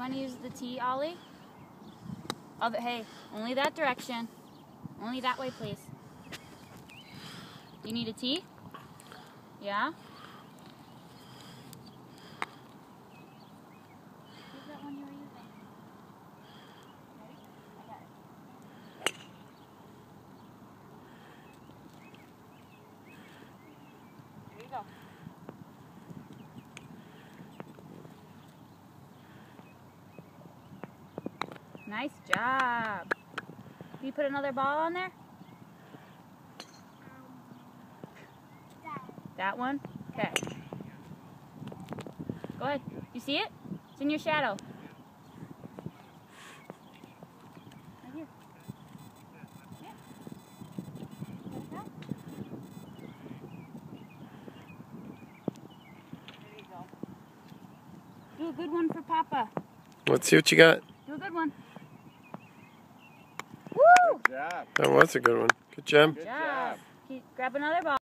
want to use the T, Ollie? Hey, only that direction. Only that way, please. You need a T? Yeah? Who's that one you were using? Ready? I got it. Here you go. Nice job. Can you put another ball on there? That one? Okay. Go ahead. You see it? It's in your shadow. Right here. Yeah. Let it go. There you go. Do a good one for Papa. Let's see what you got. Do a good one. Woo! Good job. That was a good one. Good job. Good job. Grab another ball.